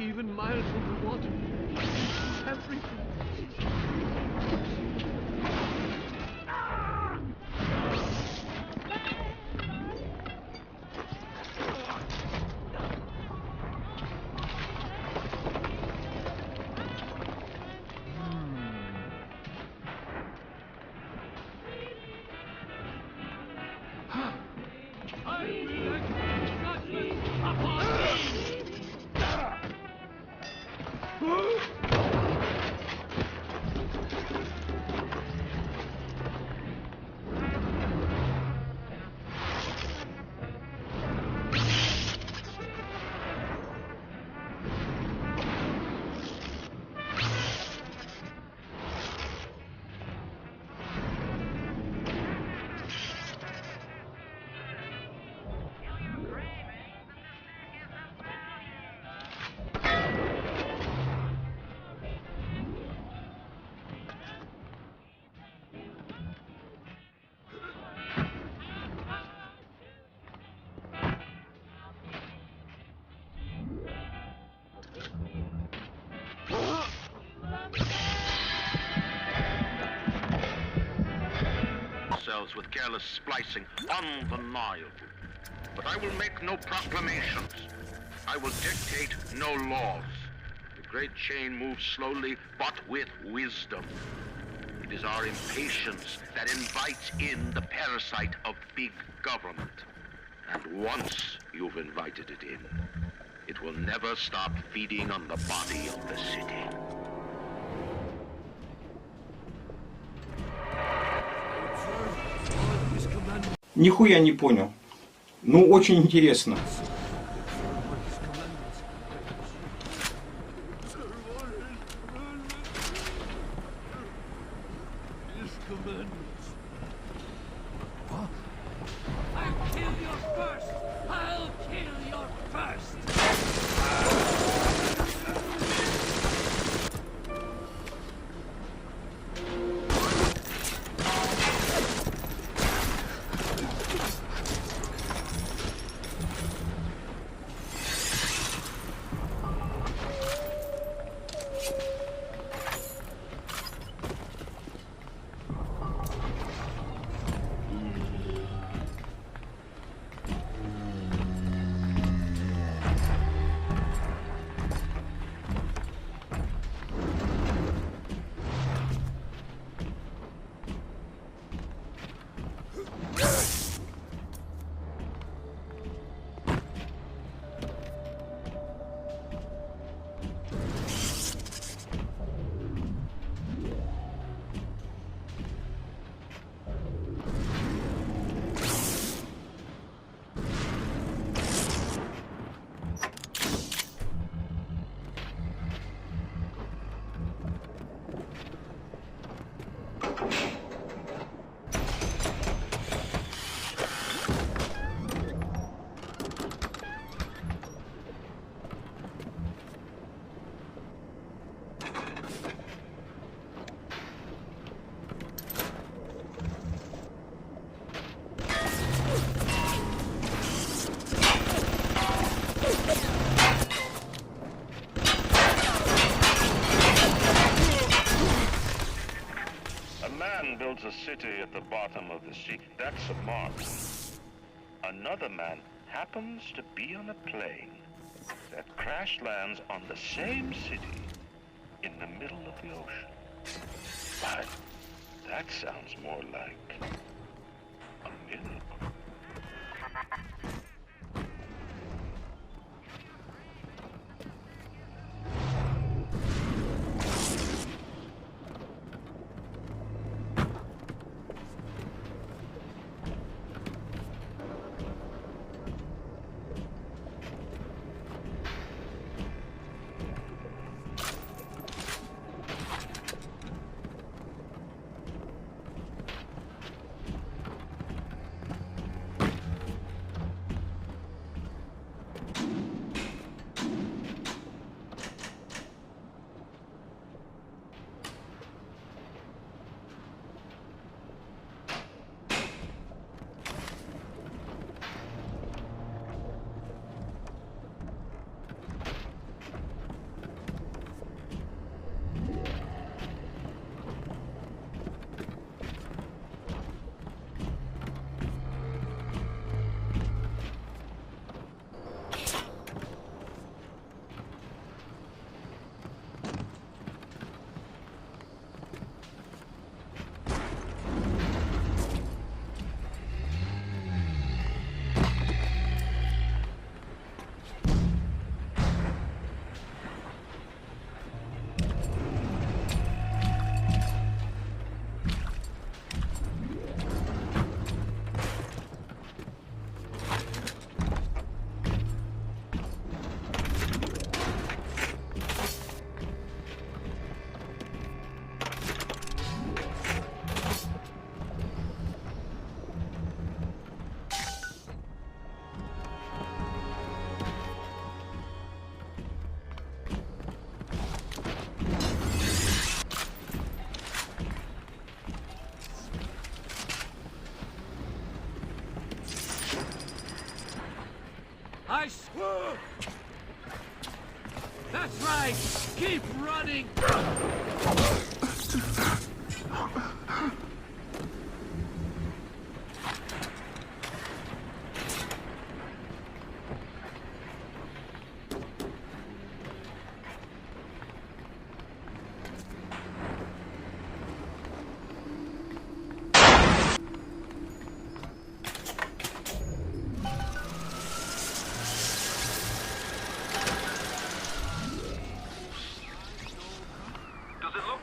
even miles underwater. Everything. With careless splicing, undeniable. But I will make no proclamations. I will dictate no laws. The great chain moves slowly, but with wisdom. It is our impatience that invites in the parasite of big government. And once you've invited it in, it will never stop feeding on the body of the city. Нихуя не понял. Ну, очень интересно. Builds a city at the bottom of the sea. That's a mark. Another man happens to be on a plane that crash lands on the same city in the middle of the ocean. But that sounds more like a miracle. That's right! Keep running!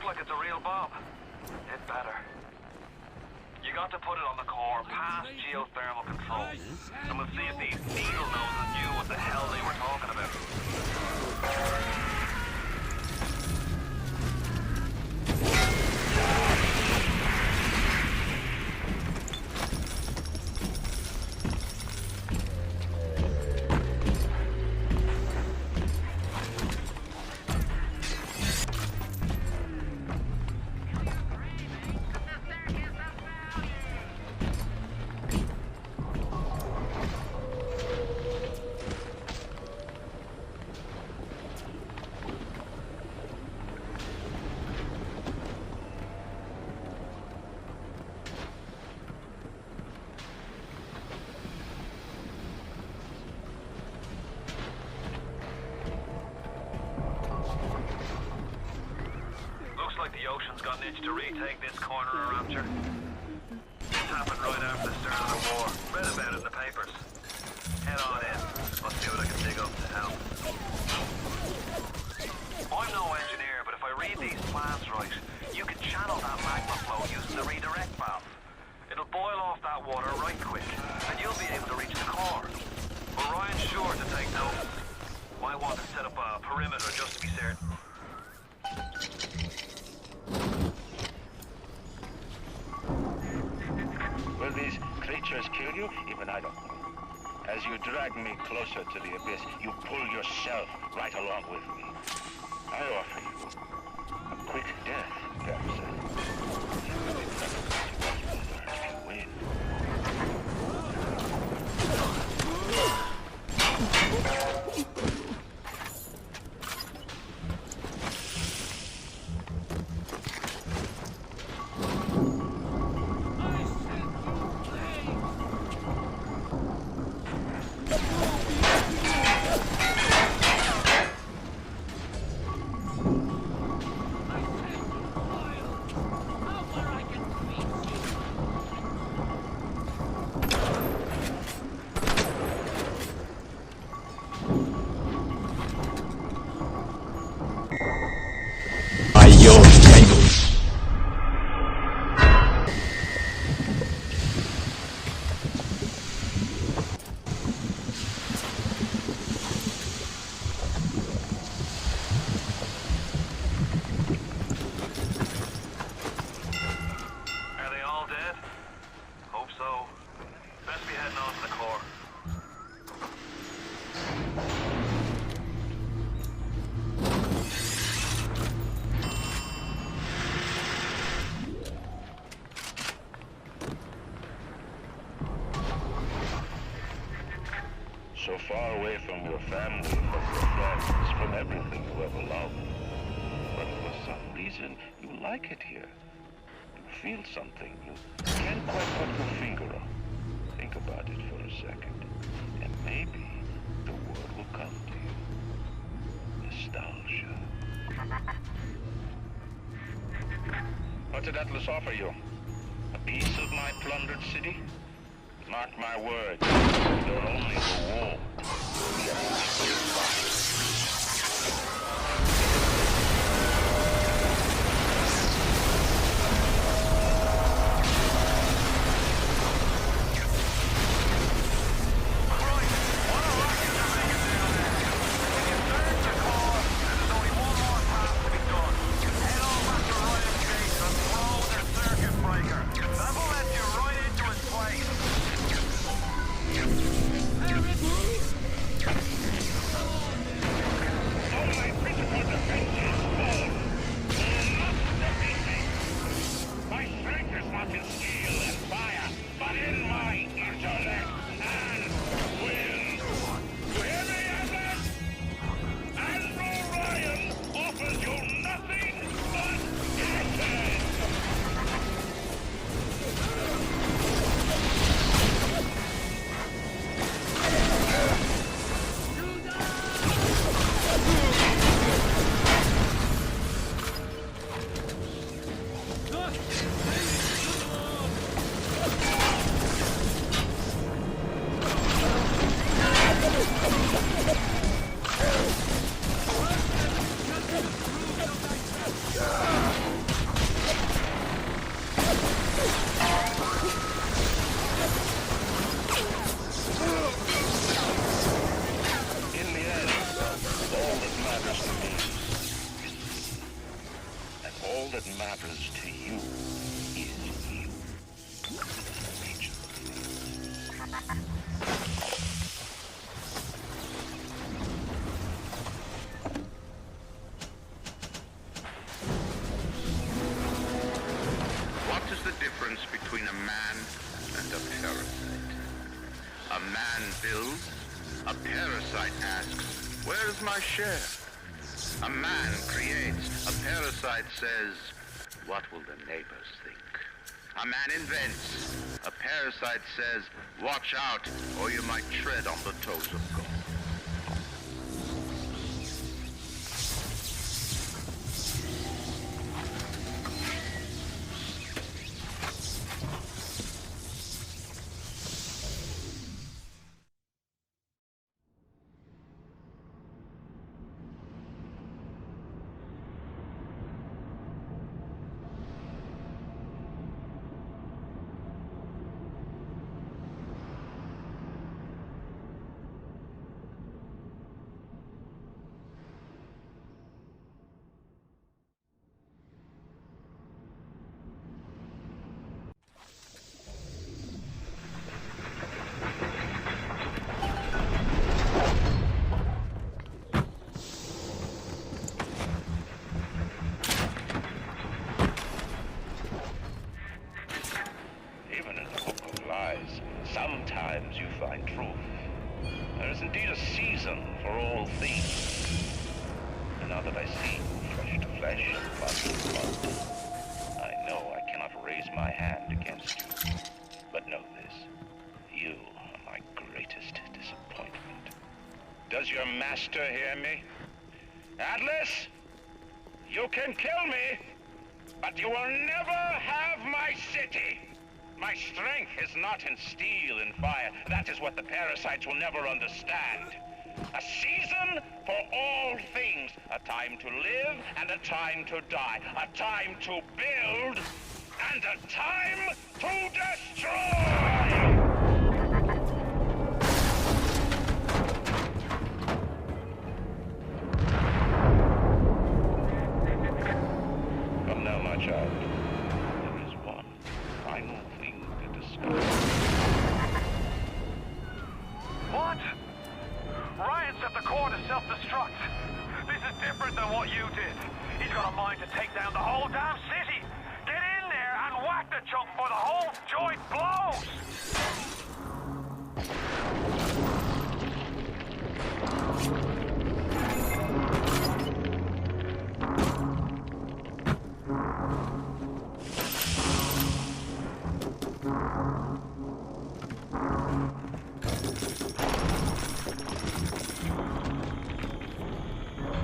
Like it's a real bomb. It better. You got to put it on the core, past geothermal control. And we'll see if these needle noses knew what the hell they were talking about. Like the ocean's got an itch to retake this corner of Rapture. This happened right after the start of the war. Read about it in the papers. Head on in. I'll see what I can dig up to help. I'm no engineer, but if I read these plans right, you can channel that magma flow using the redirect valve. It'll boil off that water right quick, and you'll be able to reach the core. But Ryan's sure to take notice. Might want to set up a perimeter just to be certain. Will these creatures kill you? Even I don't know. As you drag me closer to the abyss, you pull yourself right along with me. I offer you a quick death, perhaps. If you win. So far away from your family, from your friends, from everything you ever loved. But for some reason, you like it here. You feel something. You can't quite put your finger on. Think about it for a second. And maybe the word will come to you. Nostalgia. What did Atlas offer you? A piece of my plundered city? Mark my words, you're only the wall. matters to me. And all that matters to you is you. What is the difference between a man and a parasite? A man builds, a parasite asks, where is my share? A man creates, a parasite says, what will the neighbors think? A man invents, a parasite says, watch out, or you might tread on the toes of God. Sometimes you find truth. There is indeed a season for all things. And now that I see you flesh to flesh and blood to blood, I know I cannot raise my hand against you. But know this, you are my greatest disappointment. Does your master hear me? Atlas, you can kill me, but you will never have my city. My strength is not in steel and fire. That is what the parasites will never understand. A season for all things. A time to live and a time to die. A time to build and a time to destroy! Come now, my child. There is one final thing to discuss. What? Ryan set the core to self-destruct. This is different than what you did. He's got a mind to take down the whole damn city. Get in there and whack the chunk before the whole joint blows!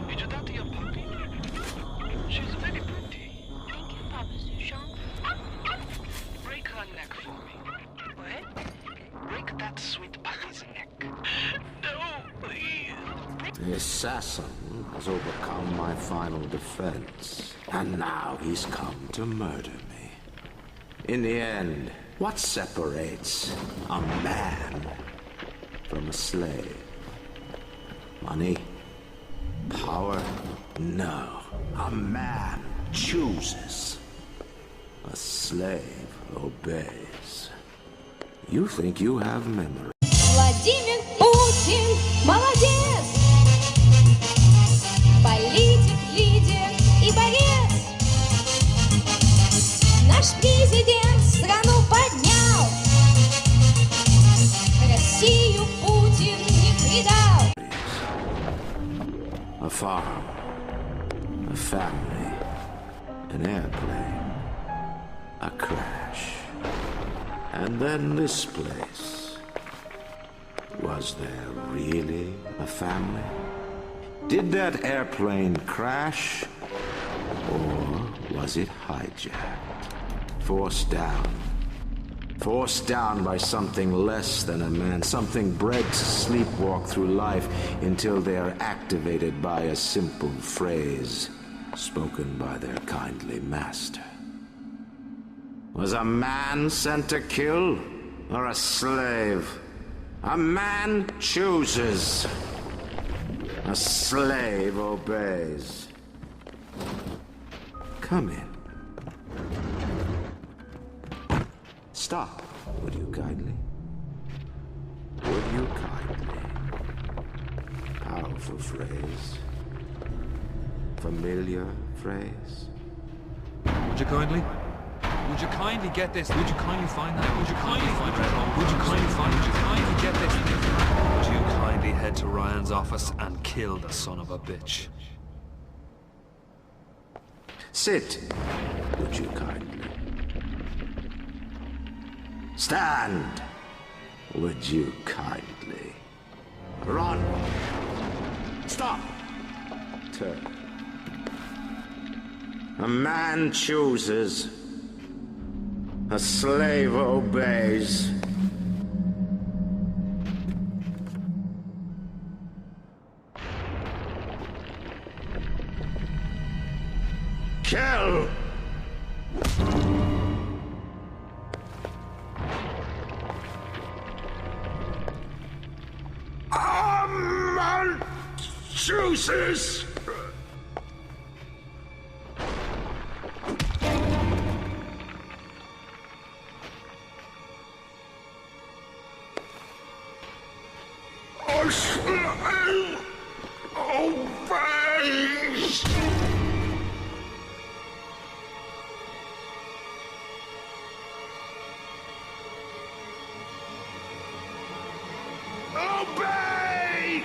Did you talk to your puppy? She's very pretty. Thank you, Papa Sushant. Break her neck for me. What? Break that sweet puppy's neck. No, please. The assassin has overcome my final defense, and now he's come to murder me. In the end, what separates a man from a slave? Money? Power? No. A man chooses. A slave obeys. You think you have memory? Владимир Путин молодец! Политик, лидер и борец! Наш президент страну поднял! Россию Путин не предал! A farm, a family, an airplane, a crash, and then this place. Was there really a family? Did that airplane crash, or was it hijacked, forced down by something less than a man, something bred to sleepwalk through life until they are activated by a simple phrase spoken by their kindly master? Was a man sent to kill, or a slave? A man chooses. A slave obeys. Come in. Stop, would you kindly? Would you kindly? Powerful phrase. Familiar phrase. Would you kindly? Would you kindly get this? Would you kindly find that? Would you kindly find it? Would you kindly find it? Would you kindly get this? Would you kindly head to Ryan's office and kill the son of a bitch? Sit, would you kindly? Stand, would you kindly? Run. Stop. Turn. A man chooses. A slave obeys. Kill! A man chooses. A slave obeys. Obey!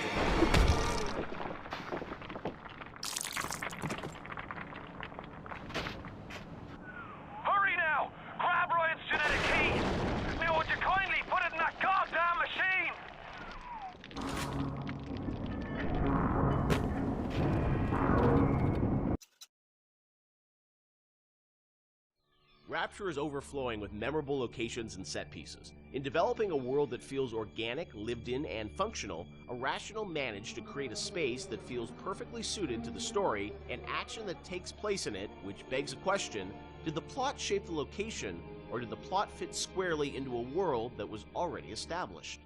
Hurry now! Grab Ryan's genetic key! Now would you kindly put it in that goddamn machine? Rapture is overflowing with memorable locations and set pieces. In developing a world that feels organic, lived in, and functional, Irrational managed to create a space that feels perfectly suited to the story and action that takes place in it, which begs a question: did the plot shape the location, or did the plot fit squarely into a world that was already established?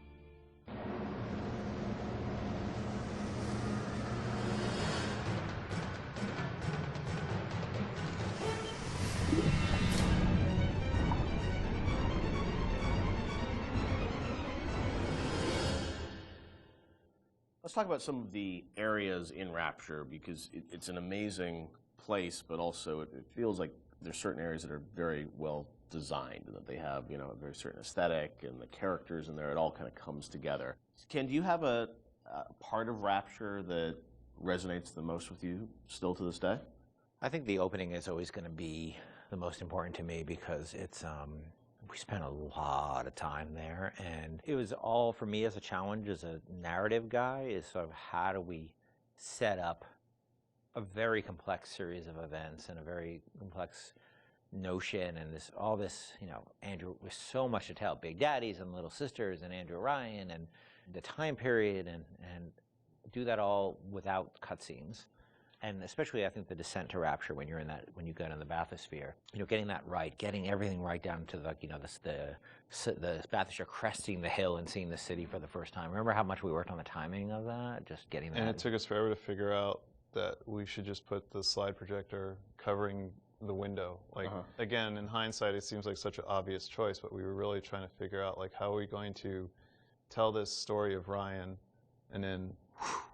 Let's talk about some of the areas in Rapture, because it's an amazing place, but also it feels like there's certain areas that are very well designed, and that they have, you know, a very certain aesthetic, and the characters in there, it all kind of comes together. Ken, do you have a part of Rapture that resonates the most with you still to this day? I think the opening is always going to be the most important to me, because it's we spent a lot of time there, and it was all, for me as a challenge as a narrative guy, is sort of how do we set up a very complex series of events and a very complex notion, and all this, you know, Andrew, with so much to tell, Big Daddies and Little Sisters and Andrew Ryan and the time period, and do that all without cutscenes. And especially, I think, the descent to Rapture, when you're in that, when you go in the bathysphere, you know, getting that right, getting everything right down to the, you know, the bathysphere, cresting the hill and seeing the city for the first time. Remember how much we worked on the timing of that, just getting that. And it took us forever to figure out that we should just put the slide projector covering the window. Like, again, in hindsight, it seems like such an obvious choice, but we were really trying to figure out, like, how are we going to tell this story of Ryan and then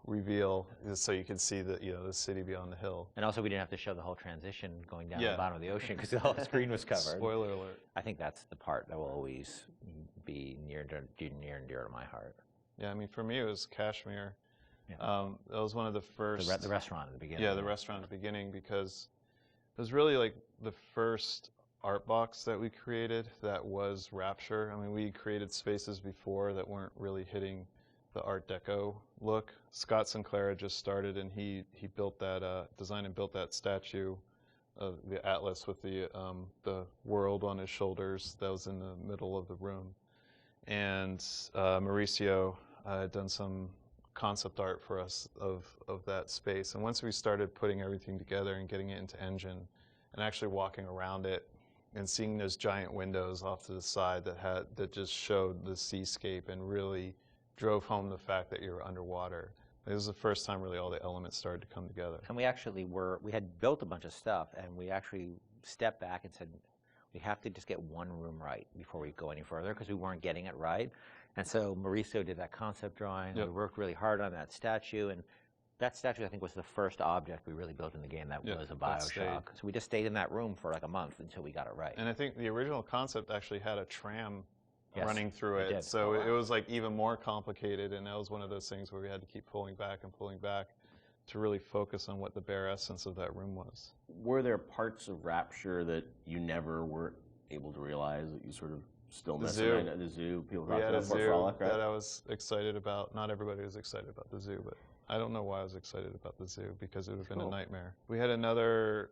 reveal, so you can see the, you know, the city beyond the hill. And also, we didn't have to show the whole transition going down to the bottom of the ocean, because the whole screen was covered. Spoiler alert. I think that's the part that will always be near and dear to my heart. Yeah, I mean, for me, it was Kashmir. Yeah. That was one of the first... The restaurant at the beginning. Yeah, the restaurant at the beginning, because it was really like the first art box that we created that was Rapture. I mean, we created spaces before that weren't really hitting the Art Deco look. Scott Sinclair had just started, and he built that, designed and built that statue of the Atlas with the world on his shoulders that was in the middle of the room. And Mauricio had done some concept art for us of that space. And once we started putting everything together and getting it into Engine and actually walking around it and seeing those giant windows off to the side that just showed the seascape and really drove home the fact that you were underwater, It was the first time really all the elements started to come together. And we had built a bunch of stuff, and we actually stepped back and said, we have to just get one room right before we go any further, because we weren't getting it right. And so Mauricio did that concept drawing. Yep. We worked really hard on that statue, and that statue, I think, was the first object we really built in the game that was a BioShock. So we just stayed in that room for like a month until we got it right. And I think the original concept actually had a tram running through it it. did. So it was like even more complicated, and that was one of those things where we had to keep pulling back to really focus on what the bare essence of that room was. Were there parts of Rapture that you never were able to realize that you sort of still missed? The zoo. People We had a zoo Frolic, right? that I was excited about. Not everybody was excited about the zoo, but I don't know why I was excited about the zoo, because it would have been a nightmare. We had another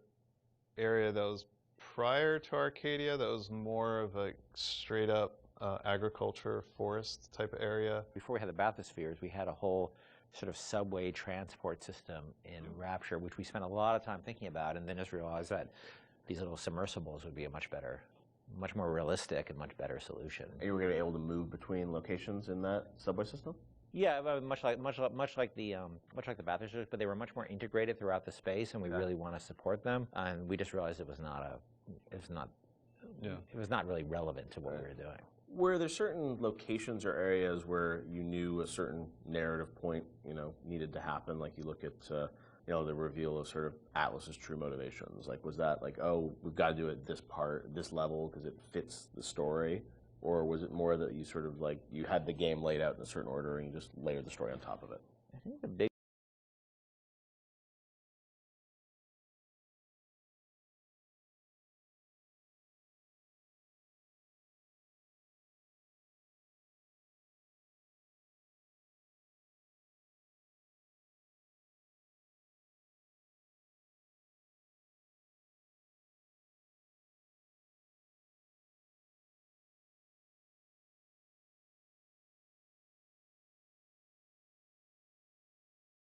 area that was prior to Arcadia that was more of a straight up agriculture, forest type of area. Before we had the bathyspheres, we had a whole sort of subway transport system in Rapture, which we spent a lot of time thinking about, and then just realized that these little submersibles would be a much more realistic and much better solution. You were going to be able to move between locations in that subway system? Yeah, much like the bathyspheres, but they were much more integrated throughout the space, and we really want to support them. And we just realized it was not really relevant to what we were doing. Were there certain locations or areas where you knew a certain narrative point, needed to happen? Like you look at, the reveal of sort of Atlas's true motivations. Like, was that like, oh, we've got to do it this level because it fits the story? Or was it more that you sort of like, you had the game laid out in a certain order and you just layered the story on top of it? I think the big